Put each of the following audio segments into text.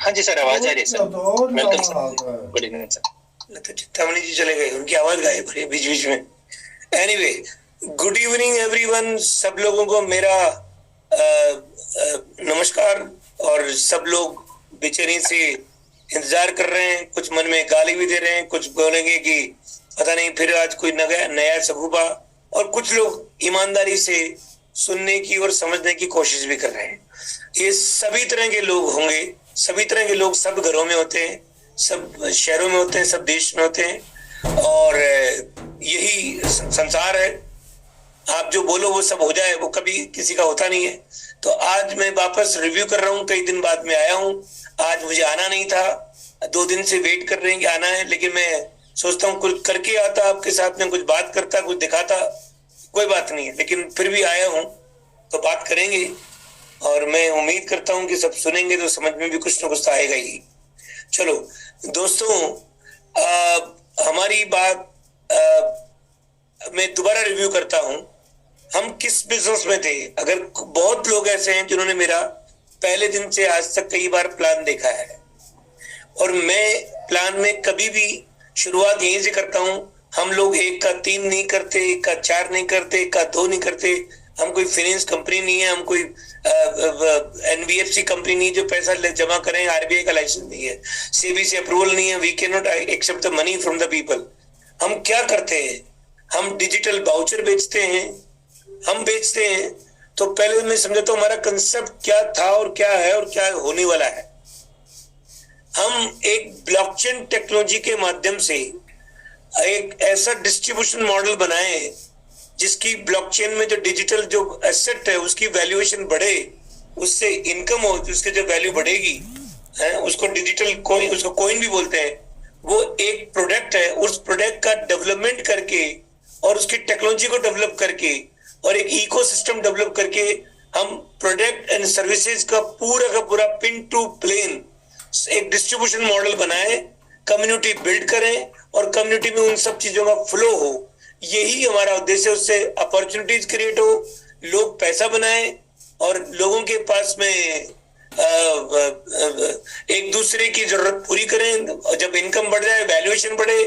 हाँ जी सर, आवाज आ रही है सर। तो welcome sir, good evening sir. तो चिंतामणि जी चले गए, उनकी आवाज गायब हो रही है बीच बीच में। एनीवे, गुड इवनिंग एवरीवन, सब लोगों को मेरा नमस्कार। और सब लोग बेचैनी से इंतजार कर रहे हैं, कुछ मन में गाली भी दे रहे हैं, कुछ बोलेंगे कि पता नहीं फिर आज कोई नया सगुबा, और कुछ लोग ईमानदारी से सुनने की और समझने की कोशिश भी कर रहे हैं। ये सभी तरह के लोग होंगे, सभी तरह के लोग सब घरों में होते हैं, सब शहरों में होते हैं, सब देश में होते हैं, और यही संसार है। आप जो बोलो वो सब हो जाए, वो कभी किसी का होता नहीं है। तो आज मैं वापस रिव्यू कर रहा हूँ, कई दिन बाद में आया हूँ। आज मुझे आना नहीं था, 2 दिन से वेट कर रहे हैं कि आना है, लेकिन मैं सोचता हूँ कुछ करके आता, आपके साथ में कुछ बात करता, कुछ दिखाता। कोई बात नहीं है, लेकिन फिर भी आया हूँ तो बात करेंगे, और मैं उम्मीद करता हूँ कि सब सुनेंगे तो समझ में भी कुछ ना कुछ तो आएगा ही। चलो दोस्तों, हमारी बात मैं दोबारा रिव्यू करता हूं। हम किस बिजनेस में थे? अगर बहुत लोग ऐसे हैं जिन्होंने मेरा पहले दिन से आज तक कई बार प्लान देखा है, और मैं प्लान में कभी भी शुरुआत यहीं से करता हूं। हम लोग 1 का 3 नहीं करते, 1 का 4 नहीं करते, 1 का 2 नहीं करते। हम कोई फाइनेंस कंपनी नहीं है, हम कोई एनबीएफसी कंपनी नहीं जो पैसा जमा करें, आरबीआई का लाइसेंस नहीं है, सेबी से अप्रूवल नहीं है, we can not accept the money from the people. हम क्या करते हैं? हम डिजिटल वाउचर बेचते हैं, हम बेचते हैं। तो पहले मैं समझाता हूं हमारा कंसेप्ट क्या था और क्या है और क्या होने वाला है। हम एक ब्लॉकचेन टेक्नोलॉजी के माध्यम से एक ऐसा डिस्ट्रीब्यूशन मॉडल बनाए जिसकी ब्लॉकचेन में जो डिजिटल जो एसेट है उसकी वैल्यूएशन बढ़े, उससे इनकम हो, उसकी जो वैल्यू बढ़ेगी है, उसको डिजिटल कॉइन, उसको कॉइन भी बोलते हैं। वो एक प्रोडक्ट है, उस प्रोडक्ट का डेवलपमेंट करके और उसकी टेक्नोलॉजी को डेवलप करके और एक इकोसिस्टम डेवलप करके हम प्रोडक्ट एंड सर्विसेज का पूरा पिन टू प्लेन एक डिस्ट्रीब्यूशन मॉडल बनाए, कम्युनिटी बिल्ड करें और कम्युनिटी में उन सब चीजों का फ्लो हो। यही हमारा उद्देश्य है। उससे अपॉर्चुनिटीज क्रिएट हो, लोग पैसा बनाएं और लोगों के पास में एक दूसरे की जरूरत पूरी करें, और जब इनकम बढ़ जाए, वैल्यूएशन बढ़े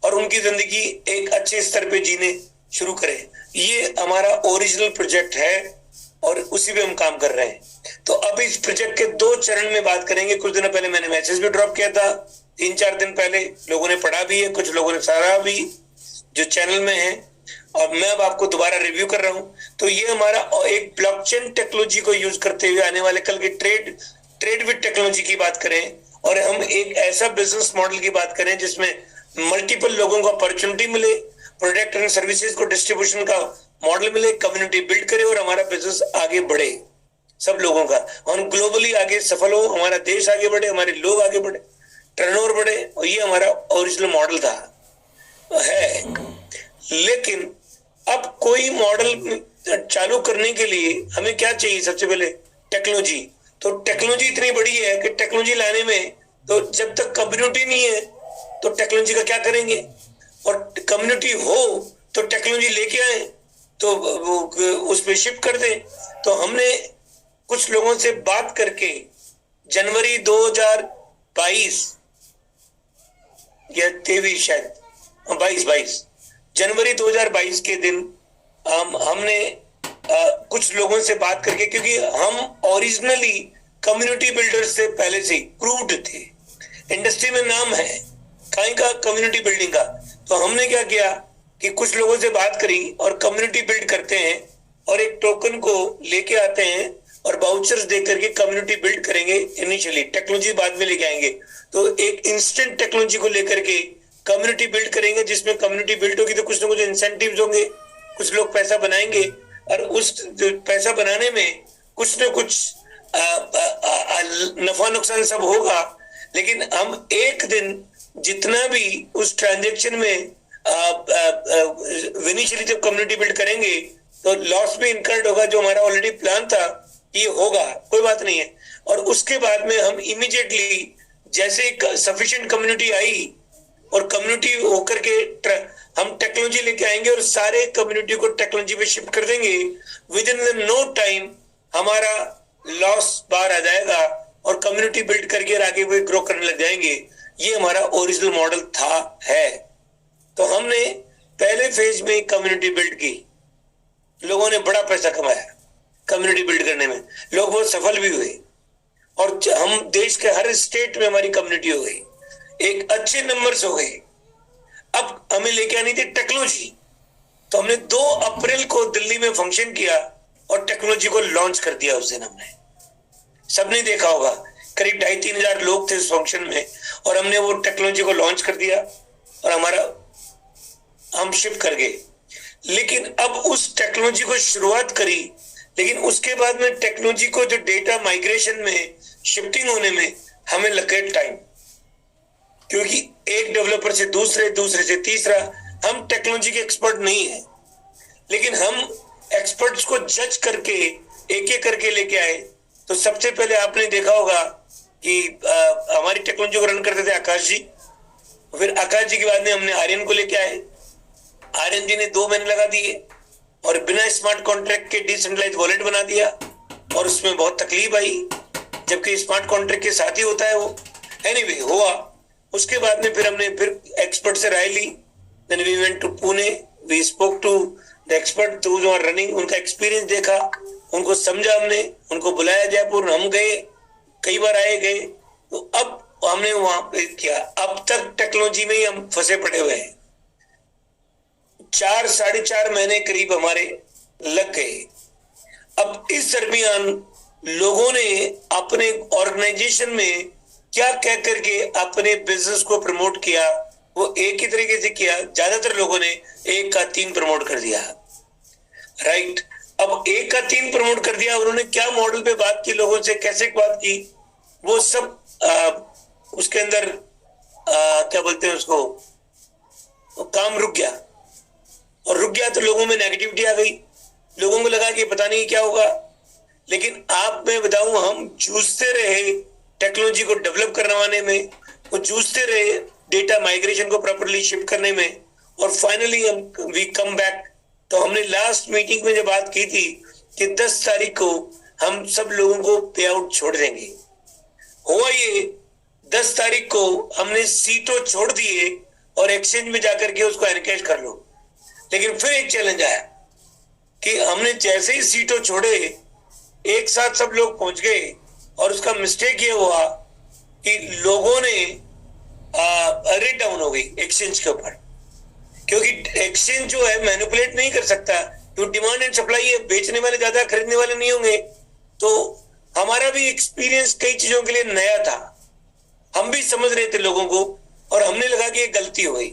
और उनकी जिंदगी एक अच्छे स्तर पे जीने शुरू करें। ये हमारा ओरिजिनल प्रोजेक्ट है और उसी पे हम काम कर रहे हैं। तो अब इस प्रोजेक्ट के 2 चरण में बात करेंगे। कुछ दिनों पहले मैंने मैसेज भी ड्रॉप किया था, 3-4 दिन पहले। लोगों ने पढ़ा भी है, कुछ लोगों ने सराहा भी जो चैनल में है, और मैं अब आपको दोबारा रिव्यू कर रहा हूं। तो ये हमारा एक ब्लॉकचेन टेक्नोलॉजी को यूज करते हुए आने वाले कल के ट्रेड विद टेक्नोलॉजी की बात करें, और हम एक ऐसा बिजनेस मॉडल की बात करें जिसमें मल्टीपल लोगों को अपॉर्चुनिटी मिले, प्रोडक्ट एंड सर्विसेज को डिस्ट्रीब्यूशन का मॉडल मिले, कम्युनिटी बिल्ड करे और हमारा बिजनेस आगे बढ़े, सब लोगों का, और ग्लोबली आगे सफल हो, हमारा देश आगे बढ़े, हमारे लोग आगे बढ़े, टर्नओवर बढ़े। और ये हमारा ओरिजिनल मॉडल था है। लेकिन अब कोई मॉडल चालू करने के लिए हमें क्या चाहिए? सबसे पहले टेक्नोलॉजी। तो टेक्नोलॉजी इतनी बड़ी है कि टेक्नोलॉजी लाने में, तो जब तक कम्युनिटी नहीं है तो टेक्नोलॉजी का क्या करेंगे? और कम्युनिटी हो तो टेक्नोलॉजी लेके आए तो उस पे शिफ्ट कर दे। तो हमने कुछ लोगों से बात करके जनवरी 2022 या 23, शायद 22 जनवरी 2022 के दिन हमने कुछ लोगों से बात करके, क्योंकि हम ओरिजिनली कम्युनिटी बिल्डर्स से पहले से प्रूव्ड थे, इंडस्ट्री में नाम है काई का कम्युनिटी बिल्डिंग का। तो हमने क्या किया कि कुछ लोगों से बात करी और कम्युनिटी बिल्ड करते हैं और एक टोकन को लेके आते हैं और वाउचर्स दे करके कम्युनिटी बिल्ड करेंगे। इनिशियली टेक्नोलॉजी बाद में लेके आएंगे, तो एक इंस्टेंट टेक्नोलॉजी को लेकर के कम्युनिटी बिल्ड करेंगे, जिसमें कम्युनिटी बिल्ड होगी तो कुछ ना कुछ इंसेंटिव्स होंगे, कुछ लोग पैसा बनाएंगे, और उस पैसा बनाने में कुछ ना कुछ नफा नुकसान सब होगा। लेकिन हम एक दिन जितना भी उस ट्रांजेक्शन में इनिशियली जब कम्युनिटी बिल्ड करेंगे तो लॉस भी इनकर्ड होगा, जो हमारा ऑलरेडी प्लान था ये होगा, कोई बात नहीं है। और उसके बाद में हम इमीडिएटली जैसे सफिशिएंट कम्युनिटी आई और कम्युनिटी होकर के हम टेक्नोलॉजी लेके आएंगे और सारे कम्युनिटी को टेक्नोलॉजी पे शिफ्ट कर देंगे। विद इन नो टाइम हमारा लॉस बाहर आ जाएगा और कम्युनिटी बिल्ड करके और आगे भी ग्रो करने लग जाएंगे। ये हमारा ओरिजिनल मॉडल था है। तो हमने पहले फेज में कम्युनिटी बिल्ड की, लोगों ने बड़ा पैसा कमाया कम्युनिटी बिल्ड करने में, लोग बहुत सफल भी हुए और हम देश के हर स्टेट में हमारी कम्युनिटी हो गई, एक अच्छे नंबर्स हो गए। अब हमें लेके आनी थी टेक्नोलॉजी, तो हमने 2 अप्रैल को दिल्ली में फंक्शन किया और टेक्नोलॉजी को लॉन्च कर दिया। उस दिन हमने, सबने देखा होगा, करीब 2,500-3 हजार लोग थे उस फंक्शन में और हमने वो टेक्नोलॉजी को लॉन्च कर दिया और हम शिफ्ट कर गए। लेकिन अब उस टेक्नोलॉजी को शुरुआत करी, लेकिन उसके बाद में टेक्नोलॉजी को जो डेटा माइग्रेशन में शिफ्टिंग होने में हमें लग गए टाइम, क्योंकि एक डेवलपर से दूसरे, दूसरे से तीसरा, हम टेक्नोलॉजी के एक्सपर्ट नहीं है, लेकिन हम एक्सपर्ट्स को जज करके एक एक करके लेके आए। तो सबसे पहले आपने देखा होगा कि हमारी टेक्नोलॉजी को रन करते थे आकाश जी, फिर आकाश जी के बाद में हमने आर्यन को लेके आए, आर्यन जी ने 2 महीने लगा दिए और बिना स्मार्ट कॉन्ट्रैक्ट के डिसेंट्रलाइज वॉलेट बना दिया और उसमें बहुत तकलीफ आई, जबकि स्मार्ट कॉन्ट्रैक्ट के साथ ही होता है वो। एनीवे हुआ, उसके बाद में फिर हमने एक्सपर्ट से राय ली, then we went to Pune, we spoke to the expert जो आर रनिंग, उनका एक्सपीरियंस देखा, उनको समझा, हमने उनको बुलाया जयपुर, हम गए, कई बार आए गए। तो अब हमने वहां पे किया। अब तक टेक्नोलॉजी में ही हम फंसे पड़े हुए हैं, 4-4.5 महीने करीब हमारे लग गए। अब इस दरमियान लोगों ने अपने ऑर्गेनाइजेशन में क्या कह करके अपने बिजनेस को प्रमोट किया, वो एक ही तरीके से किया। ज्यादातर लोगों ने 1 का 3 प्रमोट कर दिया, राइट। अब 1 का 3 प्रमोट कर दिया। उन्होंने क्या मॉडल पे बात की, लोगों से कैसे बात की, वो सब उसके अंदर क्या बोलते हैं उसको, काम रुक गया। और रुक गया तो लोगों में नेगेटिविटी आ गई, लोगों को लगा कि पता नहीं क्या होगा। लेकिन आप, मैं बताऊं, हम जूझते रहे टेक्नोलॉजी को डेवलप करवाने में, वो जूझते रहे डेटा माइग्रेशन को प्रॉपर्ली शिफ्ट करने में, और फाइनली हम वी कम बैक। तो हमने लास्ट मीटिंग में जब बात की थी कि 10 तारीख को हम सब लोगों को पे आउट छोड़ देंगे, हुआ ये 10 तारीख को हमने सीटों छोड़ दिए और एक्सचेंज में जाकर के उसको एनकैश कर लो। लेकिन फिर एक चैलेंज आया कि हमने जैसे ही सीटों छोड़े, एक साथ सब लोग पहुंच गए और उसका मिस्टेक ये हुआ कि लोगों ने रेट डाउन हो गई एक्सचेंज के ऊपर, क्योंकि एक्सचेंज जो है मैनिपुलेट नहीं कर सकता, तो डिमांड एंड सप्लाई है, बेचने वाले ज्यादा, खरीदने वाले नहीं होंगे। तो हमारा भी एक्सपीरियंस कई चीजों के लिए नया था, हम भी समझ रहे थे लोगों को, और हमने लगा कि ये गलती हो गई।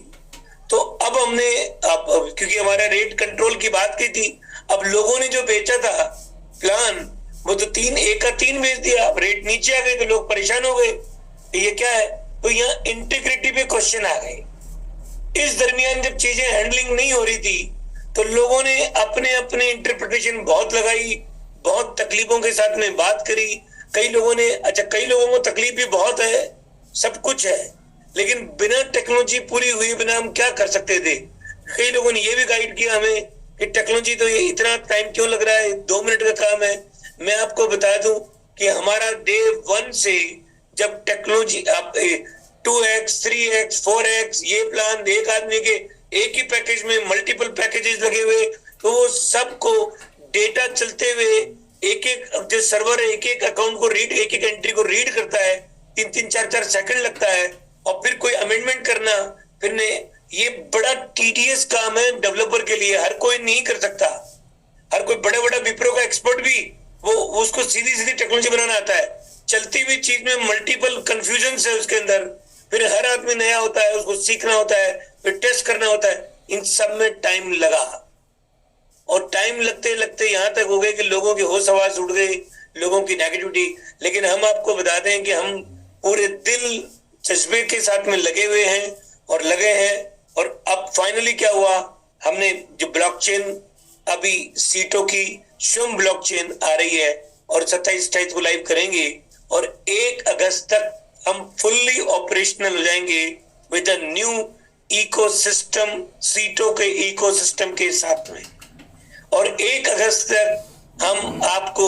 तो अब हमने क्योंकि हमारा रेट कंट्रोल की बात की थी, अब लोगों ने जो बेचा था प्लान, वो तो 1 का 3 बेच दिया, अब रेट नीचे आ गए तो लोग परेशान हो गए, ये क्या है। तो यहाँ इंटीग्रिटी पे क्वेश्चन आ गए। इस दरमियान जब चीजें हैंडलिंग नहीं हो रही थी तो लोगों ने अपने अपने इंटरप्रिटेशन बहुत लगाई, बहुत तकलीफों के साथ में बात करी। कई लोगों ने, अच्छा कई लोगों को तकलीफ भी बहुत है, सब कुछ है, लेकिन बिना टेक्नोलॉजी पूरी हुए बिना हम क्या कर सकते थे। कई लोगों ने ये भी गाइड किया हमें कि टेक्नोलॉजी तो ये इतना टाइम क्यों लग रहा है, 2 मिनट का काम है। मैं आपको बता दूं कि हमारा डे 1 से जब टेक्नोलॉजी 2x 3x 4x ये प्लान एक आदमी के एक ही पैकेज में मल्टीपल पैकेजेस लगे हुए, तो वो सबको डेटा चलते हुए एक एक जो सर्वर एक एक अकाउंट को रीड, एक एक एंट्री को रीड करता है, 3-3 4-4 सेकंड लगता है, और फिर कोई अमेंडमेंट करना, फिर ने ये बड़ा टीडीएस काम है डेवलपर के लिए, हर कोई नहीं कर सकता। हर कोई बड़ा बड़ा विप्रो का एक्सपर्ट भी वो उसको सीधी सीधी टेक्नोलॉजी बनाना आता है, चलती हुई चीज में मल्टीपल कंफ्यूजन है उसके अंदर, फिर हर आदमी नया होता है, उसको सीखना होता है, फिर टेस्ट करना होता है, इन सब में टाइम लगा। और टाइम लगते लगते यहां तक हो गए कि लोगों के होश हवास उड़ गए, लोगों की नेगेटिविटी। लेकिन हम आपको बता दें कि हम पूरे दिल जज्बे के साथ में लगे हुए हैं और लगे हैं। और अब फाइनली क्या हुआ, हमने जो ब्लॉकचेन अभी सीटों की शुम ब्लॉकचेन आ रही है और 27-28 को लाइव करेंगे, और 1 अगस्त तक हम फुल्ली ऑपरेशनल हो जाएंगे विद अ न्यू इकोसिस्टम, सीटों के इकोसिस्टम के साथ में। और 1 अगस्त तक हम आपको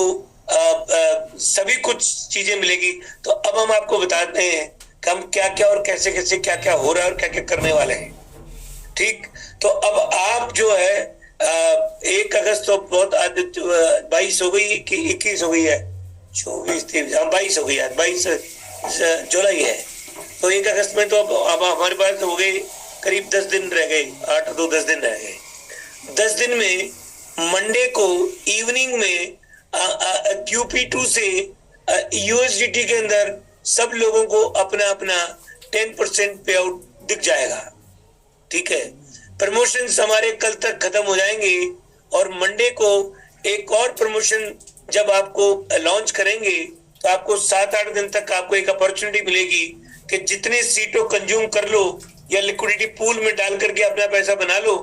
सभी कुछ चीजें मिलेगी। तो अब हम आपको बताते हैं कि हम क्या क्या और कैसे कैसे क्या क्या हो रहा है और क्या क्या करने वाले हैं। ठीक, तो अब आप जो है 1 अगस्त तो बहुत आज 22 हो गई कि 21 हो गई है, 22 हो गई है, 22 जुलाई है। तो 1 अगस्त में तो अब हमारे पास हो गए करीब 10 दिन रह गए, 8 2 10 दिन रह गए। 10 दिन में मंडे को इवनिंग में QP2 से USDT के अंदर सब लोगों को अपना अपना 10% पे आउट दिख जाएगा। ठीक है, प्रमोशंस हमारे कल तक खत्म हो जाएंगे और मंडे को एक और प्रमोशन जब आपको लॉन्च करेंगे तो आपको 7-8 दिन तक आपको एक अपॉर्चुनिटी मिलेगी कि जितने सीटों कंज्यूम कर लो या लिक्विडिटी पूल में डाल करके अपना पैसा बना लो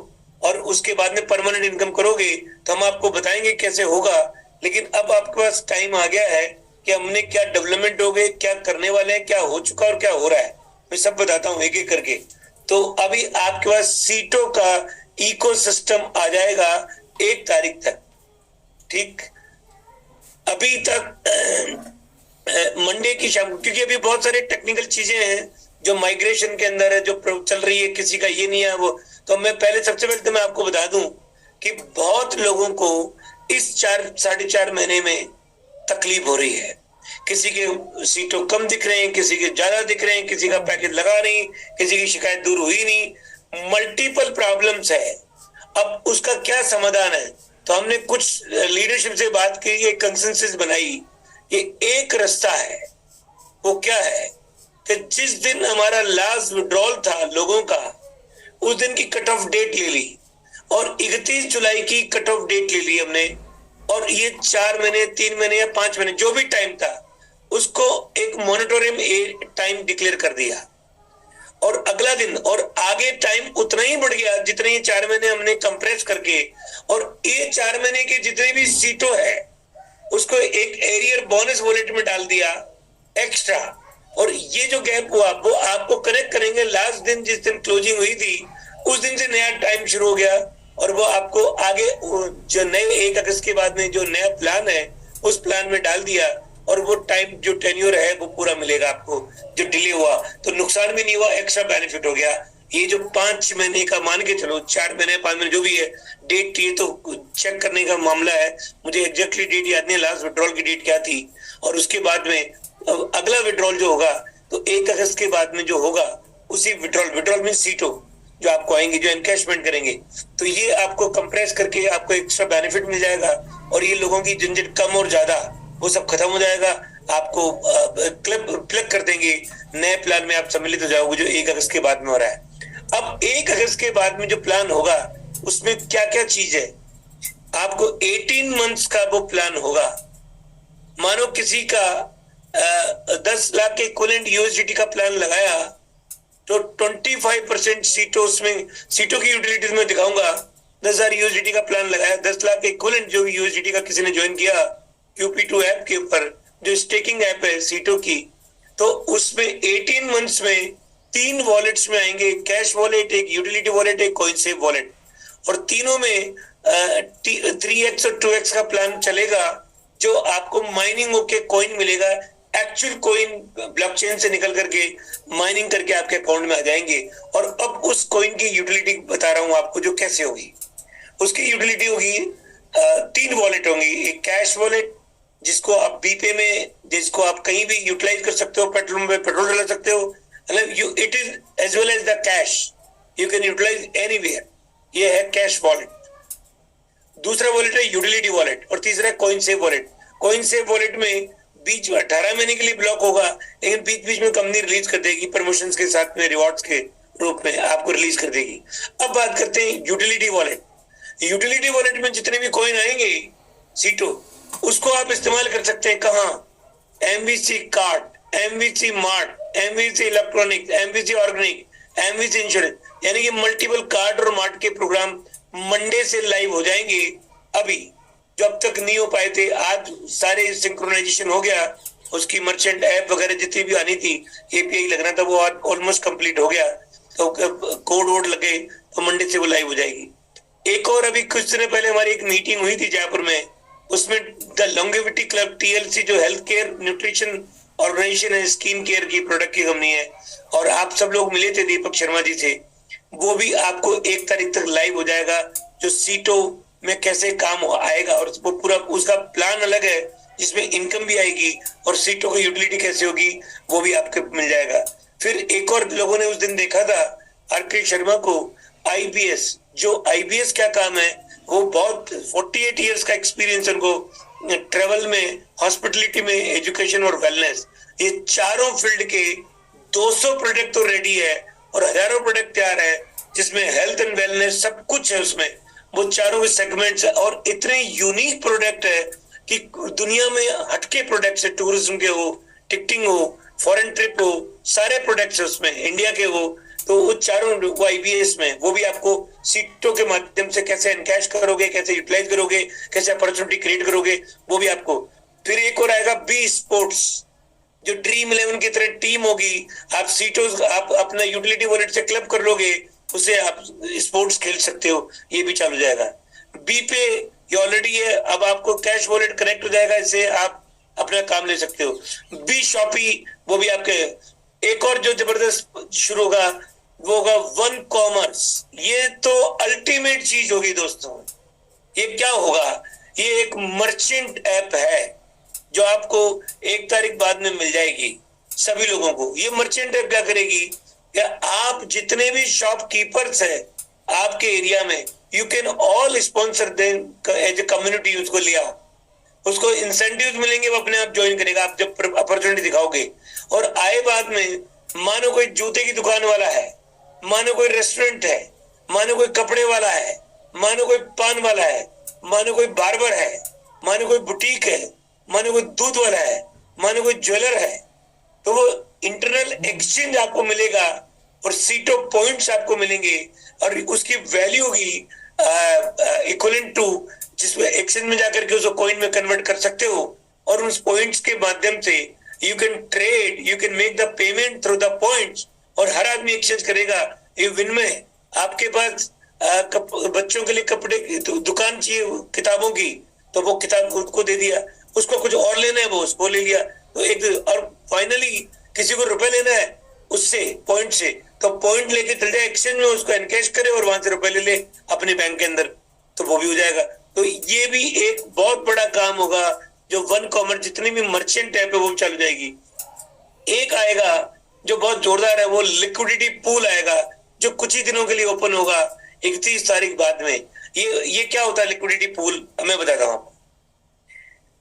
और उसके बाद में परमानेंट इनकम करोगे। तो हम आपको बताएंगे कैसे होगा, लेकिन अब आपके पास टाइम आ गया है कि हमने क्या डेवलपमेंट हो गए, क्या करने वाले हैं, क्या हो चुका और क्या हो रहा है, मैं सब बताता हूँ एक एक करके। तो अभी आपके पास सीटों का इकोसिस्टम आ जाएगा 1 तारीख तक। ठीक, अभी तक मंडे की शाम, क्योंकि अभी बहुत सारे टेक्निकल चीजें हैं जो माइग्रेशन के अंदर है, जो चल रही है, किसी का ये नहीं है वो। तो मैं सबसे पहले तो मैं आपको बता दूं कि बहुत लोगों को इस 4-4.5 महीने में तकलीफ हो रही है। किसी के सीटों कम दिख रहे हैं, किसी के ज्यादा दिख रहे हैं, किसी का पैकेज लगा नहीं, किसी की शिकायत दूर हुई नहीं, मल्टीपल प्रॉब्लम्स है। अब उसका क्या समाधान है? तो हमने कुछ लीडरशिप से बात की, एक कंसेंसस बनाई, ये एक रास्ता है। वो क्या है कि जिस दिन हमारा लास्ट विड्रॉल था लोगों का, उस दिन की कट ऑफ डेट ले ली और 31 जुलाई की कट ऑफ डेट ले ली हमने, और ये 4 महीने 3 महीने या 5 महीने जो भी टाइम था उसको एक मॉनिटोरियम टाइम डिक्लेयर कर दिया। और अगला दिन और आगे टाइम उतना ही बढ़ गया जितने ये 4 महीने हमने कंप्रेस करके, और ये 4 महीने की जितनी भी सीटों है उसको एक एरियर बोनस वॉलेट में डाल दिया एक्स्ट्रा। और ये जो गैप हुआ वो आपको कनेक्ट करेंगे लास्ट दिन, जिस दिन क्लोजिंग हुई थी उस दिन से नया टाइम शुरू हो गया, और वो आपको आगे जो नए 1 अगस्त के बाद में जो नया प्लान है उस प्लान में डाल दिया, और वो टाइम जो टेन्योर है वो पूरा मिलेगा आपको। जो डिले हुआ तो नुकसान भी नहीं हुआ, एक्स्ट्रा बेनिफिट हो गया। ये जो 5 महीने का मान के चलो, 4 महीने 5 महीने जो भी है डेट थी, तो चेक करने का मामला है, मुझे एग्जैक्टली डेट याद नहीं, लास्ट विड्रॉल की डेट क्या थी। और उसके बाद में अगला विड्रॉल जो होगा तो 1 अगस्त के बाद में जो होगा उसी विड्रॉल में सीटों जो आपको आएंगे, जो एनकैशमेंट करेंगे, तो ये आपको कंप्रेस करके आपको एक्स्ट्रा बेनिफिट मिल जाएगा, और ये लोगों की झंझट कम और ज्यादा वो सब खत्म हो जाएगा। आपको प्लग कर देंगे नए प्लान में, आप सम्मिलित हो जाओगे जो 1 अगस्त के बाद में हो रहा है। अब 1 अगस्त के बाद में जो प्लान होगा उसमें क्या क्या चीज है, आपको 18 मंथ्स का वो प्लान होगा। मानो किसी का 10 लाख के इक्विवेलेंट USDT का प्लान लगाया तो 25% सीटों, उसमें सीटों की यूटिलिटीज में दिखाऊंगा। 10,000 USDT का प्लान लगाया, 10 लाख के इक्विवेलेंट जो USDT का किसी ने ज्वाइन किया QP2 ऐप के ऊपर, जो स्टेकिंग ऐप है सीटों की, तो उसमें 18 मंथ्स में 3 वॉलेट्स में आएंगे, कैश वॉलेट, एक यूटिलिटी वॉलेट, एक कॉइनसेव वॉलेट, और तीनों में 3x और 2x का प्लान चलेगा, जो आपको माइनिंग होके कॉइन मिलेगा, एक्चुअल कॉइन ब्लॉकचेन से निकल करके माइनिंग करके आपके अकाउंट में आ जाएंगे। और अब उस कॉइन की यूटिलिटी बता रहा हूं आपको जो कैसे होगी। उसकी यूटिलिटी होगी 3 वॉलेट होंगी, एक कैश वॉलेट जिसको आप बीपे में, जिसको आप कहीं भी यूटिलाइज कर सकते हो, पेट्रोल में पेट्रोल डला सकते हो, मतलब it is as well as the cash, you can utilise anywhere, ये है कैश वॉलेट। दूसरा वॉलेट है यूटिलिटी वॉलेट, और तीसरा है coin save wallet. Coin save wallet में बीच 18 महीने के लिए ब्लॉक होगा, लेकिन बीच बीच में कंपनी रिलीज कर देगी प्रमोशंस के साथ में, रिवॉर्ड्स के रूप में आपको रिलीज कर देगी। अब बात करते हैं यूटिलिटी वॉलेट। यूटिलिटी वॉलेट में जितने भी कॉइन आएंगे सीटों, उसको आप इस्तेमाल कर सकते हैं कहाँ? MVC card, MVC mart, MVC electronic, MVC organic, MVC insurance, यानी कि मल्टीपल कार्ड और मार्ट के प्रोग्राम मंडे से लाइव हो जाएंगे। अभी जो अब तक नहीं हो पाए थे, आज सारे सिंक्रोनाइजेशन हो गया, उसकी मर्चेंट ऐप वगैरह जितनी भी आनी थी, API लगना था, वो ऑलमोस्ट कंप्लीट हो गया, तो कोड वोड लगे तो मंडे से वो लाइव हो जाएगी। एक और अभी कुछ दिन पहले हमारी एक मीटिंग हुई थी जयपुर में, उसमें द लॉन्गेविटी क्लब TLC जो हेल्थ केयर न्यूट्रिशन ऑर्गेनाइजेशन है, स्किन केयर की प्रोडक्ट की कंपनी है, और आप सब लोग मिले थे दीपक शर्मा जी से, वो भी आपको 1 तारीख तक लाइव हो जाएगा, जो सीटो में कैसे काम आएगा, और वो पूरा उसका प्लान अलग है जिसमें इनकम भी आएगी और सीटों की यूटिलिटी कैसे होगी वो भी आपको मिल जाएगा। फिर एक और लोगों ने उस दिन देखा था RK शर्मा को IBS, जो IBS क्या काम है, वो बहुत 48 इयर्स का एक्सपीरियंस उनको ट्रेवल में, हॉस्पिटलिटी में, एजुकेशन और वेलनेस, ये चारों फील्ड के 200 प्रोडक्ट तो रेडी है और हजारों प्रोडक्ट तैयार है, जिसमें हेल्थ एंड वेलनेस सब कुछ है उसमें, वो चारों सेगमेंट्स है, और इतने यूनिक प्रोडक्ट है कि दुनिया में हटके प्रोडक्ट्स है, टूरिज्म के हो, टिकटिंग हो, फॉरेन ट्रिप हो, सारे प्रोडक्ट्स है उसमें, इंडिया के हो, तो वो चारों वो IBS में, वो भी आपको सीटों के माध्यम से कैसे एनकैश करोगे, कैसे यूटिलाइज करोगे, कैसे अपॉर्चुनिटी क्रिएट करोगे, वो भी आपको। फिर एक और आएगा बी स्पोर्ट्स, जो ड्रीम 11 की तरह टीम होगी, आप सीटों, आप अपना यूटिलिटी वॉलेट से क्लब कर लोगे, उससे आप स्पोर्ट्स खेल सकते हो, ये भी चालू जाएगा। बी पे ये ऑलरेडी है, अब आपको कैश वॉलेट कनेक्ट हो जाएगा, इससे आप अपना काम ले सकते हो। बी शॉपी, वो भी आपके। एक और जो जबरदस्त शुरू होगा वो होगा वन कॉमर्स, ये तो अल्टीमेट चीज होगी दोस्तों। ये क्या होगा, ये एक मर्चेंट ऐप है जो आपको 1 तारीख बाद में मिल जाएगी सभी लोगों को। ये मर्चेंट ऐप क्या करेगी, या आप जितने भी शॉपकीपर्स है आपके एरिया में, you can all sponsor them as a community, उसको लिया, उसको इंसेंटिव्स मिलेंगे, वो अपने आप ज्वाइन करेगा आप जब अपॉर्चुनिटी दिखाओगे। और आए बाद में, मानो कोई जूते की दुकान वाला है, मानो कोई रेस्टोरेंट है, मानो कोई कपड़े वाला है, मानो कोई पान वाला है, मानो कोई बार्बर है, मानो कोई बुटीक है, मानो कोई दूध वाला है, मानो कोई ज्वेलर है, तो वो इंटरनल एक्सचेंज आपको मिलेगा और सीटो पॉइंट्स आपको मिलेंगे, और उसकी वैल्यू होगी इक्विवेलेंट टू, जिसमें एक्सचेंज में जाकर के उसको कॉइन में कन्वर्ट कर सकते हो, और उस पॉइंट्स के माध्यम से you can trade, you can make the payment through the points, और हर आदमी एक्सचेंज करेगा। ये विनिमय, आपके पास बच्चों के लिए कपड़े की दुकान चाहिए किताबों की, तो वो किताब उसको दे दिया, उसको कुछ और लेना है वो उसको ले लिया, तो एक, और फाइनली किसी को रुपए लेना है उससे पॉइंट से, तो पॉइंट लेके चल जाए एक्सचेंज में, उसको एनकैश करे और वहां से रुपए ले ले अपने बैंक के अंदर, तो वो भी हो जाएगा। तो ये भी एक बहुत बड़ा काम होगा, जो वन कॉमर्स जितनी भी मर्चेंट ऐप है वो चालू जाएगी। एक आएगा जो बहुत जोरदार है, वो लिक्विडिटी पूल आएगा, जो कुछ ही दिनों के लिए ओपन होगा 31 तारीख बाद में। ये क्या होता है लिक्विडिटी पूल, मैं बताता हूं।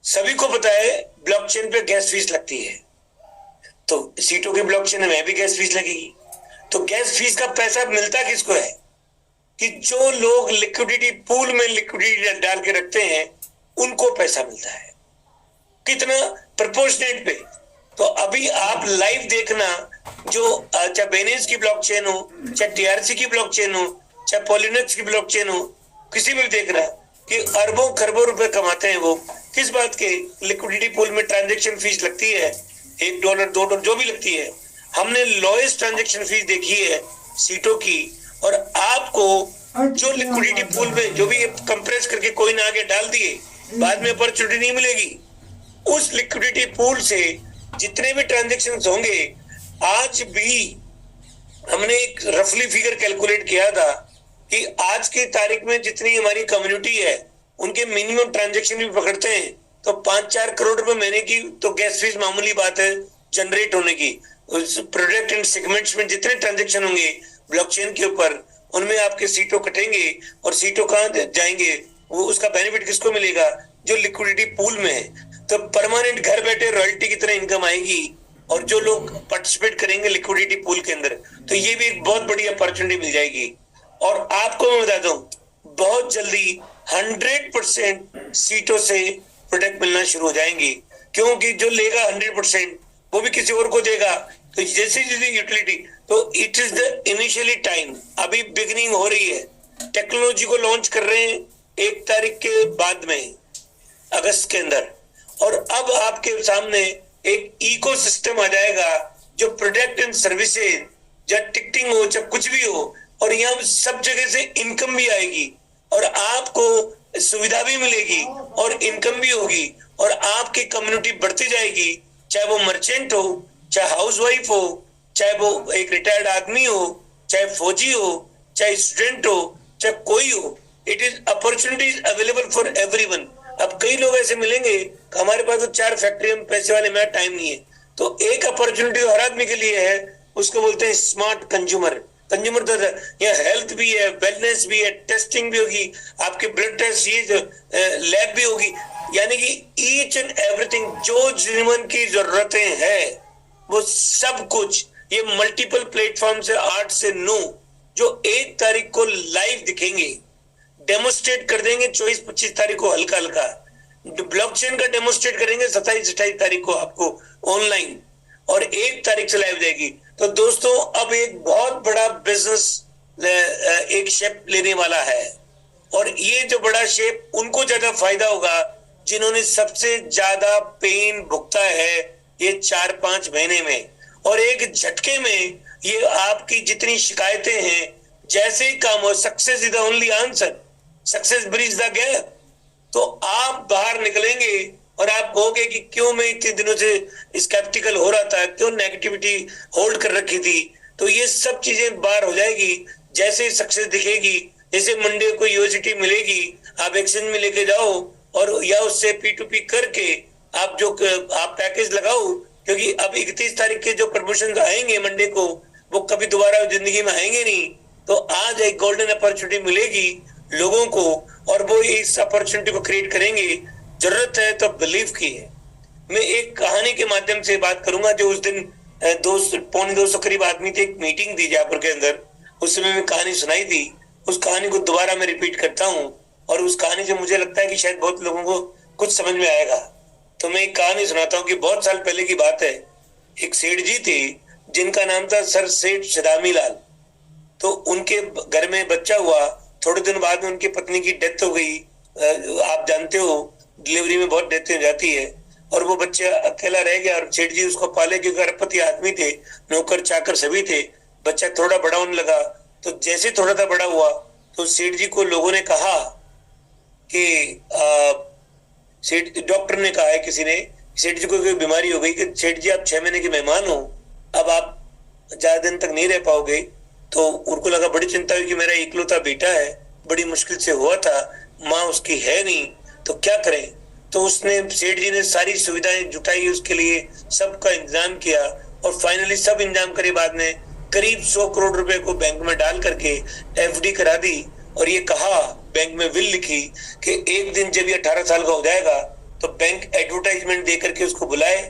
सभी को पता है ब्लॉकचेन पे गैस फीस लगती है, तो सीटों के ब्लॉकचेन में भी गैस फीस लगेगी। तो गैस फीस का पैसा मिलता किसको है, कि जो लोग लिक्विडिटी पूल में लिक्विडिटी डाल के रखते हैं उनको पैसा मिलता है। कितना, प्रोपोर्शनेट पे। तो अभी आप लाइव देखना, जो चाहे बेनेस की ब्लॉकचेन हो, चाहे TRC की ब्लॉकचेन हो, चाहे पॉलिनक्स की ब्लॉकचेन हो, किसी में भी देखना कि अरबों खरबों रुपए कमाते हैं वो, किस बात के, लिक्विडिटी पूल में ट्रांजेक्शन फीस लगती है, $1 $2 जो भी लगती है। हमने लोएस्ट ट्रांजेक्शन फीस देखी है सीटों की, और आपको जो लिक्विडिटी पूल में जो भी कंप्रेस करके कोइन आगे डाल दिए, बाद में अपॉर्चुनिटी नहीं मिलेगी। उस लिक्विडिटी पूल से जितने भी ट्रांजेक्शन होंगे, आज भी हमने एक रफली फिगर कैलकुलेट किया था कि आज की तारीख में जितनी हमारी कम्युनिटी है, उनके मिनिमम ट्रांजेक्शन भी पकड़ते हैं तो 5-4 करोड़ रुपए महीने की तो गैस फीस मामूली बात है जनरेट होने की। उस प्रोडक्ट एंड सेगमेंट्स में जितने ट्रांजेक्शन होंगे ब्लॉकचेन के ऊपर, उनमें आपके सीटों कटेंगे, और सीटों कहाँ जाएंगे, वो उसका बेनिफिट किसको मिलेगा, जो लिक्विडिटी पूल में है। तो परमानेंट घर बैठे रॉयल्टी की तरह इनकम आएगी, और जो लोग पार्टिसिपेट करेंगे लिक्विडिटी पूल के अंदर, तो ये भी एक बहुत बड़ी अपॉर्चुनिटी मिल जाएगी। और आपको मैं बता दूं, बहुत जल्दी 100% सीटों से प्रोडक्ट मिलना शुरू हो जाएंगी, क्योंकि जो लेगा 100% वो भी किसी और को देगा। तो जैसे जैसे यूटिलिटी, तो it is the initially time, अभी बिगिनिंग हो रही है। टेक्नोलॉजी को लॉन्च कर रहे हैं 1 तारीख के बाद में, अगस्त के अंदर, और अब आपके सामने एक इकोसिस्टम आ जाएगा, जो प्रोडक्ट एंड सर्विसेज, चाहे टिकटिंग हो, चाहे कुछ भी हो, और यहाँ सब जगह से इनकम भी आएगी, और आपको सुविधा भी मिलेगी और इनकम भी होगी और आपकी कम्युनिटी बढ़ती जाएगी, चाहे वो मर्चेंट हो, चाहे हाउसवाइफ हो, चाहे वो एक रिटायर्ड आदमी हो, चाहे फौजी हो, चाहे स्टूडेंट हो, चाहे कोई हो। It is opportunities available for everyone. अब कई लोग ऐसे मिलेंगे हमारे पास तो 4 फैक्ट्री में पैसे वाले, मेरा टाइम नहीं है, तो एक अपॉर्चुनिटी हर आदमी के लिए है, उसको बोलते हैं स्मार्ट कंज्यूमर। कंज्यूमर तो यहाँ हेल्थ भी है, वेलनेस भी है, टेस्टिंग भी होगी, आपके ब्लड टेस्ट, ये लैब भी होगी, यानी कि ईच एंड एवरीथिंग जो जीवन की जरूरतें हैं वो सब कुछ ये मल्टीपल प्लेटफॉर्म से 8 से 9 जो 1 तारीख को लाइव दिखेंगे, डेमोस्ट्रेट कर देंगे 24-25 तारीख को हल्का हल्का, ब्लॉकचेन का डेमोस्ट्रेट करेंगे 27-28 तारीख को आपको ऑनलाइन, और 1 तारीख से लाइव जाएगी। तो दोस्तों अब एक बहुत बड़ा बिजनेस एक शेप लेने वाला है, और ये जो बड़ा शेप उनको ज्यादा फायदा होगा जिन्होंने सबसे ज्यादा पेन भुगता है ये 4-5 महीने में, और एक झटके में ये आपकी जितनी शिकायतें हैं जैसे ही काम हो, success is the only answer, success bridge the gap, तो आप बाहर निकलेंगे और आप कहोगे कि क्यों मैं इतने दिनों से स्केप्टिकल हो रहा था, क्यों नेगेटिविटी होल्ड कर रखी थी, तो ये सब चीजें बाहर हो जाएगी जैसे सक्सेस दिखेगी। जैसे मंडे को यूनिवर्सिटी मिलेगी, आप एक्सचेंज में लेके जाओ और या उससे P2P करके आप जो आप पैकेज लगाओ, क्योंकि अब 31 तारीख के जो प्रमोशन आएंगे मंडे को वो कभी दोबारा जिंदगी में आएंगे नहीं, तो आज एक गोल्डन अपॉर्चुनिटी मिलेगी लोगों को और वो इस अपॉर्चुनिटी को क्रिएट करेंगे। जरूरत है तो बिलीव की है। मैं एक कहानी के माध्यम से बात करूंगा जो उस दिन 200-250 करीब आदमी थे, एक मीटिंग थी जयपुर के अंदर, उस समय मैं कहानी सुनाई थी, उस कहानी को दोबारा मैं रिपीट करता हूँ और उस कहानी से मुझे लगता है कि शायद बहुत लोगों को कुछ समझ में आएगा। तो मैं एक कहानी सुनाता हूँ कि बहुत साल पहले की बात है, एक सेठ जी थे जिनका नाम था सर सेठ सदामी लाल। तो उनके घर में बच्चा हुआ, थोड़े दिन बाद में उनकी पत्नी की डेथ हो गई। आप जानते हो डिलीवरी में बहुत डेथ हो जाती है, और वो बच्चा अकेला रह गया और सेठ जी उसको पाले क्योंकि अरबपति आदमी थे, नौकर चाकर सभी थे। बच्चा थोड़ा बड़ा होने लगा, तो जैसे थोड़ा सा बड़ा हुआ तो सेठ जी को लोगों ने कहा कि सेठ डॉक्टर ने कहा है किसी ने, सेठ जी को कोई बीमारी हो गई कि सेठ जी आप 6 महीने के मेहमान हो, अब आप ज्यादा दिन तक नहीं रह पाओगे। तो उनको लगा, बड़ी चिंता हुई कि मेरा इकलौता बेटा है, बड़ी मुश्किल से हुआ था, माँ उसकी है नहीं, तो क्या करें। तो उसने सेठ जी ने सारी सुविधाएं जुटाई उसके लिए, सबका इंतजाम किया और फाइनली सब इंतजाम करे बाद में करीब 100 करोड़ रुपए को बैंक में डाल करके FD करा दी और ये कहा, बैंक में विल लिखी कि एक दिन जब ये 18 साल का हो जाएगा तो बैंक एडवर्टाइजमेंट दे करके उसको बुलाए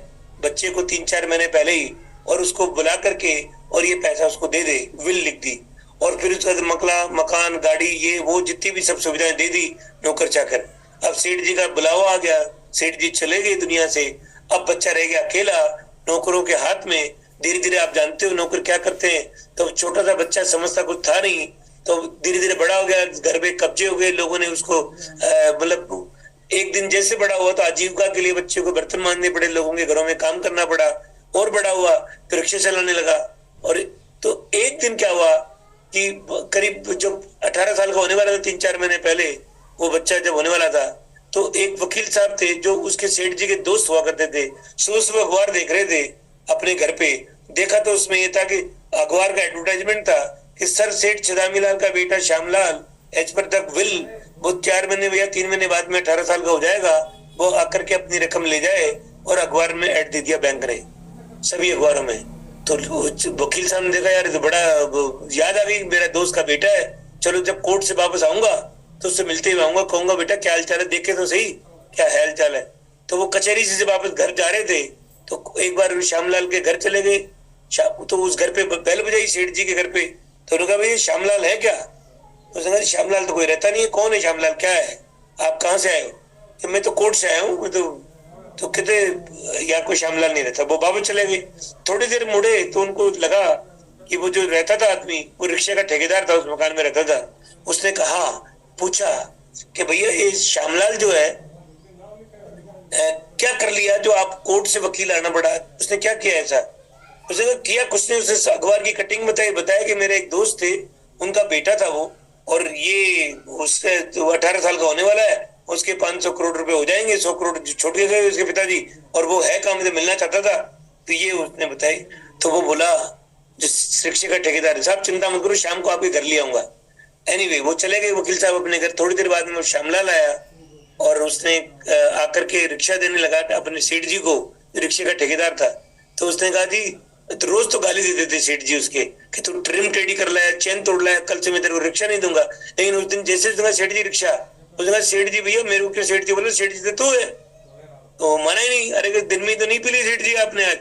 बच्चे को 3-4 महीने पहले ही, और उसको बुला करके और ये पैसा उसको दे दे, विल लिख दी। और फिर उसका मकला मकान गाड़ी ये वो जितनी भी सब सुविधाएं दे दी नौकर चाकर। अब सेठ जी का बुलावा आ गया, सेठ जी चले गए दुनिया से, अब बच्चा रह गया अकेला नौकरों के हाथ में। धीरे धीरे आप जानते हो नौकर क्या करते हैं, तो छोटा सा बच्चा समझता कुछ था नहीं, तो धीरे धीरे बड़ा हो गया, घर पे कब्जे हो गए, लोगों ने उसको मतलब एक दिन जैसे बड़ा हुआ तो आजीविका के लिए बच्चे को बर्तन मांजने पड़े, लोगों के घरों में काम करना पड़ा, और बड़ा हुआ तो रिक्शा चलाने लगा। और तो एक दिन क्या हुआ कि करीब जब 18 साल का होने वाला था, 3-4 महीने पहले वो बच्चा जब होने वाला था, तो एक वकील साहब थे जो उसके सेठ जी के दोस्त हुआ करते थे, सुबह सुबह अखबार देख रहे थे अपने घर पे, देखा तो उसमें ये था कि अखबार का एडवर्टाइजमेंट था कि सर सेठ सदामी लाल का बेटा Shyamlal as per the will वो 4 महीने या 3 महीने बाद में 18 साल का हो जाएगा, वो आकर के अपनी रकम ले जाए, और अखबार में ऐड दे दिया बैंक ने, सभी अखबारों में। तो वकील साहब ने देखा, यार तो बड़ा याद आ गई, मेरा दोस्त का बेटा है, चलो जब कोर्ट से वापस आऊंगा तो उससे मिलते हुए आऊंगा, कहूंगा बेटा क्या हाल चाल है, देखे तो सही क्या हाल चाल है। तो वो कचहरी से वापस घर जा रहे थे तो एक बार श्यामलाल के घर चले गए, तो उस घर पे बेल बजाई सेठ जी के घर पे, तो उन्होंने कहा भाई श्यामलाल है क्या, तो उसने कहा श्यामलाल तो कोई रहता नहीं है, कौन है श्यामलाल, क्या है, आप कहाँ से आए हो, तो मैं तो कोर्ट से आया हूँ, तो कहते यहाँ कोई श्यामलाल नहीं रहता। वो वापस चले गए, थोड़ी देर मुड़े तो उनको लगा कि वो जो रहता था आदमी वो रिक्शे का ठेकेदार था, उस मकान में रहता था। उसने कहा, पूछा कि भैया ये श्यामलाल जो है क्या कर लिया जो आप कोर्ट से वकील आना पड़ा, उसने क्या किया ऐसा। उसने किया कुछ नहीं, उसने अखबार की कटिंग बताया कि मेरे एक दोस्त थे, उनका बेटा था वो और ये उससे 18 साल का होने वाला है, उसके 500 करोड़ रुपए हो जाएंगे, 100 करोड़ छोड़ के गए उसके पिताजी, और वो है काम में मिलना चाहता था। तो ये उसने बताई। तो वो बोला जो रिक्शे का ठेकेदार है, साहब चिंता मत करो, शाम को आपके घर ले आऊंगा। एनीवे वो चले गए वकील साहब अपने घर। थोड़ी देर बाद में वो श्यामलाल आया और उसने आकर के रिक्शा देने लगा अपने सेठ जी को, रिक्शे का ठेकेदार था। तो उसने कहा जी, तो रोज तो गाली देते थे सेठ जी उसके कि तू ट्रिम टेढ़ी कर लाया, चेन तोड़ लाया, कल से मैं तेरे को रिक्शा नहीं दूंगा। लेकिन उस दिन जैसे दूंगा सेठ जी रिक्शा, उसने कहा सेठ जी भैया मेरे को क्यों सेठ जी बोले, सेठ जी तो तू है। तो माना ही नहीं। अरे दिन में तो नहीं पी ली सेठ जी आपने आज?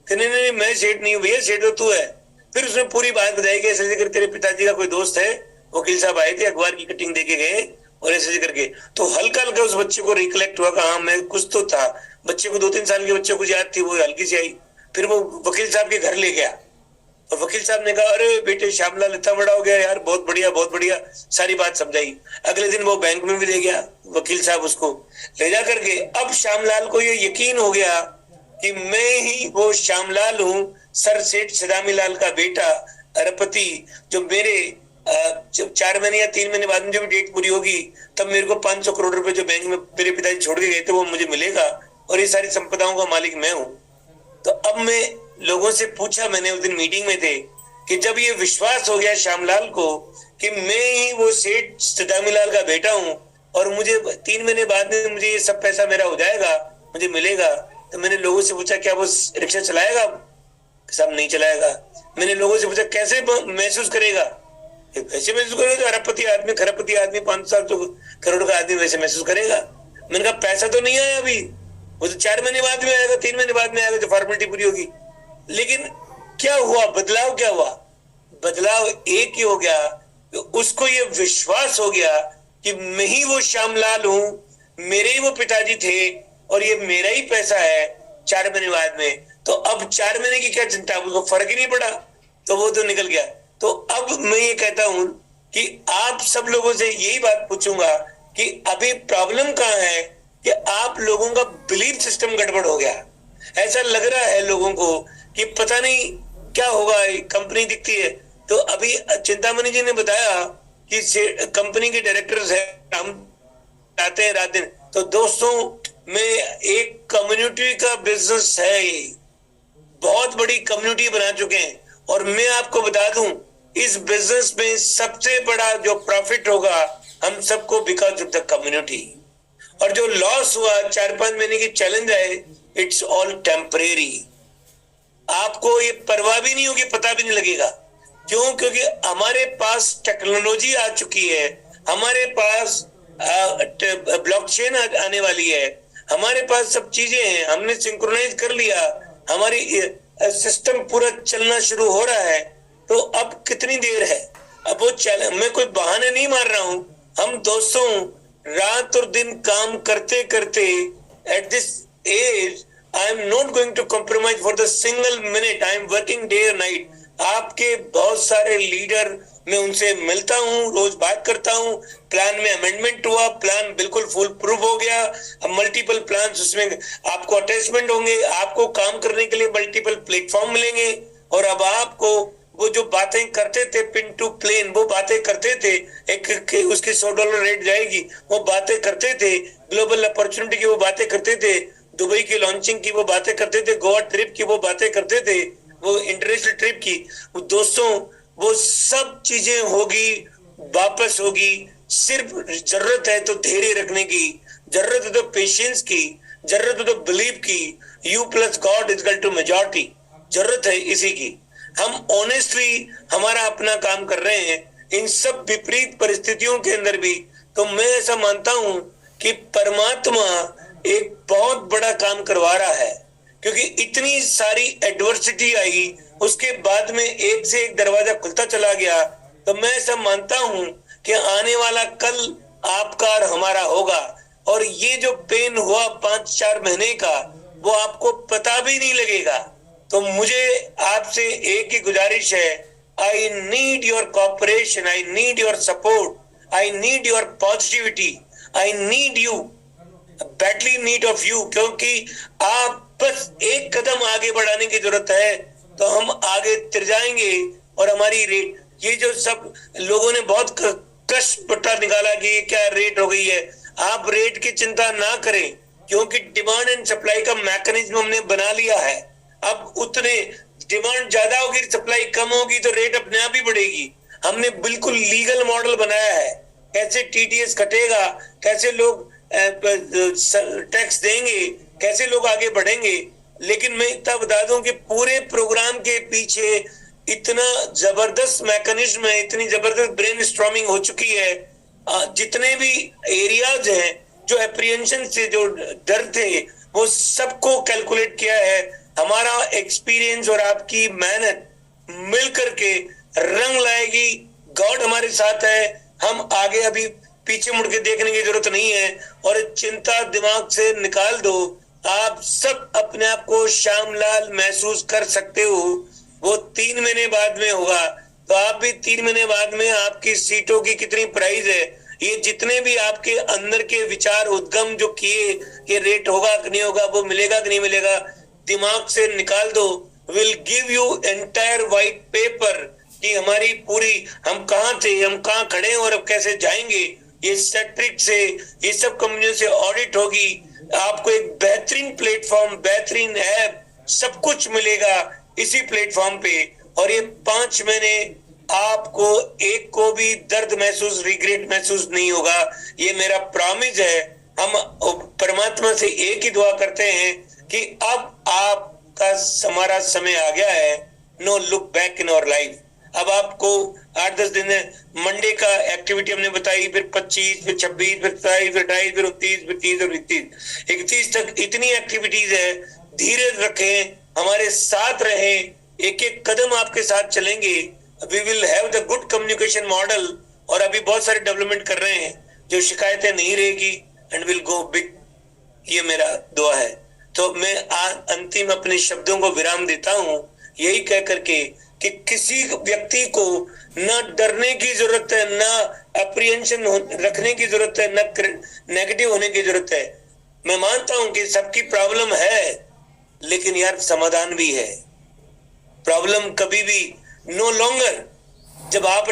नहीं नहीं मैं सेठ नहीं हूँ भैया, सेठ तो तू है। फिर उसने पूरी बात बताई कि ऐसे करके तेरे पिताजी का कोई दोस्त है, वकील साहब आए थे, अखबार की कटिंग देके गए और ऐसे करके। तो हल्का हल्का उस बच्चे को रिकलेक्ट हुआ कि हाँ मैं कुछ तो था। बच्चे को 2-3 साल के बच्चे को याद थी, वो हल्की सी आई। फिर वो वकील साहब के घर ले गया और वकील साहब ने कहा अरे बेटे श्यामलाल इतना बड़ा हो गया यार, बहुत बढ़िया बहुत बढ़िया, सारी बात समझाई। अगले दिन वो बैंक में भी ले गया वकील साहब उसको ले जा करके। अब श्यामलाल को ये यकीन हो गया कि मैं ही वो श्यामलाल हूँ, सर सेठ सदामीलाल का बेटा अरबपति, जो मेरे जब 4 महीने या 3 महीने बाद में जब डेट पूरी होगी तब मेरे को 500 करोड़ रुपए जो बैंक में मेरे पिताजी छोड़ के गए थे वो मुझे मिलेगा, और ये सारी संपदाओं का मालिक मैं हूँ। तो अब मैं लोगों से पूछा, मैंने उस दिन मीटिंग में थे, कि जब ये विश्वास हो गया श्यामलाल को कि मैं ही वो सेठ सदामीलाल का बेटा हूँ और मुझे 3 महीने बाद में मुझे ये सब पैसा मेरा हो जाएगा, मुझे मिलेगा, तो मैंने लोगों से पूछा क्या वो रिक्शा चलाएगा? सब नहीं चलाएगा। मैंने लोगों से पूछा कैसे महसूस करेगा? वैसे महसूस करेगा, अरबपति आदमी खरबपति आदमी 500 करोड़ का आदमी वैसे महसूस करेगा। मैंने कहा पैसा तो नहीं आया अभी, वो तो 4 महीने बाद में आएगा, 3 महीने बाद में आएगा, जो फॉर्मेलिटी पूरी होगी। लेकिन क्या हुआ, बदलाव क्या हुआ? बदलाव एक ही हो गया, उसको ये विश्वास हो गया कि मैं ही वो श्यामलाल हूं, मेरे ही वो पिताजी थे और ये मेरा ही पैसा है 4 महीने बाद में। तो अब 4 महीने की क्या चिंता, उसको फर्क ही नहीं पड़ा, तो वो तो निकल गया। तो अब मैं ये कहता हूं कि आप सब लोगों से यही बात पूछूंगा कि अभी प्रॉब्लम कहाँ है कि आप लोगों का बिलीफ सिस्टम गड़बड़ हो गया। ऐसा लग रहा है लोगों को कि पता नहीं क्या होगा, कंपनी दिखती है। तो अभी चिंतामणि जी ने बताया कि कंपनी के डायरेक्टर्स है, हम आते हैं रात दिन। तो दोस्तों में एक कम्युनिटी का बिजनेस है, बहुत बड़ी कम्युनिटी बना चुके हैं, और मैं आपको बता दूं इस बिजनेस में सबसे बड़ा जो प्रॉफिट होगा हम सबको, बिकॉज ऑफ द कम्युनिटी। और जो लॉस हुआ 4-5 महीने की चैलेंज है, इट्स ऑल टेम्परेरी। आपको ये परवाह भी नहीं होगी, पता भी नहीं लगेगा। क्यों? क्योंकि हमारे पास टेक्नोलॉजी आ चुकी है, हमारे पास ब्लॉकचेन आने वाली है, हमारे पास सब चीजें हैं, हमने सिंक्रोनाइज कर लिया, हमारी सिस्टम पूरा चलना शुरू हो रहा है। तो अब कितनी देर है? अब वो चैलेंज, मैं कोई बहाने नहीं मार रहा हूं, हम दोस्तों रात और दिन काम करते करते at this age I am not going to compromise for the single minute, I am working day और नाइट। आपके बहुत सारे लीडर, मैं उनसे मिलता हूँ, रोज बात करता हूँ। प्लान में अमेंडमेंट हुआ, प्लान बिल्कुल फुल प्रूफ हो गया, अब मल्टीपल प्लान, उसमें आपको अटैचमेंट होंगे, आपको काम करने के लिए मल्टीपल प्लेटफॉर्म मिलेंगे। और अब आपको वो जो बातें करते थे पिन टू प्लेन, वो बातें करते थे, एक उसकी $100 रेट जाएगी, वो बातें करते थे, ग्लोबल अपॉर्चुनिटी की वो बातें करते थे, दुबई की लॉन्चिंग की वो बातें करते थे, गोवा ट्रिप की वो बातें करते थे, वो इंटरनेशनल ट्रिप की। वो दोस्तों वो सब चीजें होगी, वापस होगी। सिर्फ जरूरत है तो धैर्य रखने की, जरूरत है तो पेशेंस की, जरूरत है तो बिलीव की। You plus God is equal to majority, जरूरत है इसी की। हम ऑनेस्टली हमारा अपना काम कर रहे हैं इन सब विपरीत परिस्थितियों के अंदर भी। तो मैं ऐसा मानता हूं कि परमात्मा एक बहुत बड़ा काम करवा रहा है, क्योंकि इतनी सारी एडवर्सिटी आई, उसके बाद में एक से एक दरवाजा खुलता चला गया। तो मैं ऐसा मानता हूं कि आने वाला कल आपका और हमारा होगा। और ये जो पेन हुआ 5-4 महीने का, वो आपको पता भी नहीं लगेगा। तो मुझे आपसे एक ही गुजारिश है, I need your cooperation, I need your support, I need your positivity, I need you, badly need of you. क्योंकि आप बस एक कदम आगे बढ़ाने की जरूरत है तो हम आगे तिर जाएंगे। और हमारी रेट, ये जो सब लोगों ने बहुत कश पता निकाला कि ये क्या रेट हो गई है। आप रेट की चिंता ना करें, क्योंकि डिमांड एंड सप्लाई का मैकेनिज्म हमने बना लिया है। अब उतने डिमांड ज्यादा होगी, सप्लाई कम होगी तो रेट अपने आप ही बढ़ेगी। हमने बिल्कुल लीगल मॉडल बनाया है, कैसे टीडीएस कटेगा, कैसे लोग टैक्स देंगे, कैसे लोग आगे बढ़ेंगे। लेकिन मैं इतना बता दूं कि पूरे प्रोग्राम के पीछे इतना जबरदस्त मैकेनिज्म है, इतनी जबरदस्त ब्रेनस्टॉर्मिंग हो चुकी है। जितने भी एरियाज हैं जो एप्रीहेंशन से जो डर थे, वो सबको कैलकुलेट किया है। हमारा एक्सपीरियंस और आपकी मेहनत मिल करके रंग लाएगी। गॉड हमारे साथ है। हम आगे अभी पीछे मुड़ के देखने की जरूरत नहीं है, और चिंता दिमाग से निकाल दो। आप सब अपने आप को श्यामलाल महसूस कर सकते हो। वो 3 महीने बाद में होगा, तो आप भी 3 महीने बाद में आपकी सीटों की कितनी प्राइस है, ये जितने भी आपके अंदर के विचार उद्गम जो किए कि रेट होगा कि नहीं होगा, वो मिलेगा कि नहीं मिलेगा, दिमाग से निकाल दो। Will give you entire white paper कि हमारी पूरी, हम कहाँ थे, हम कहाँ खड़े हैं और अब कैसे जाएंगे। ये सेट्रिक से, ये सब कंपनियों से ऑडिट होगी। आपको एक बेहतरीन प्लेटफॉर्म, बेहतरीन ऐप, सब कुछ मिलेगा इसी प्लेटफॉर्म पे। और ये 5 महीने आपको एक को भी दर्द महसूस, रिग्रेट महसूस नहीं होगा। ये मेरा प्रॉमिस है। हम परमात्मा से एक ही दुआ करते हैं कि अब आपका हमारा समय आ गया है। No look back in our life. अब आपको 8-10 दिन मंडे का एक्टिविटी हमने बताई, फिर 25, फिर 26, फिर 27, फिर 28, फिर 29, फिर 30 और 31 तक इतनी एक्टिविटीज है। धीरे रखें, हमारे साथ रहें, एक एक कदम आपके साथ चलेंगे। We will have the good communication model, और अभी बहुत सारे डेवलपमेंट कर रहे हैं जो शिकायतें नहीं रहेगी, एंड विल गो बिग। ये मेरा दुआ है। तो मैं अंतिम अपने शब्दों को विराम देता हूं, यही कह करके कि किसी व्यक्ति को ना डरने की जरूरत है, ना अप्रीहेंशन रखने की जरूरत है, ना नेगेटिव होने की जरूरत है। मैं मानता हूं कि सबकी प्रॉब्लम है, लेकिन यार समाधान भी है। प्रॉब्लम कभी भी नो लॉन्गर, जब आप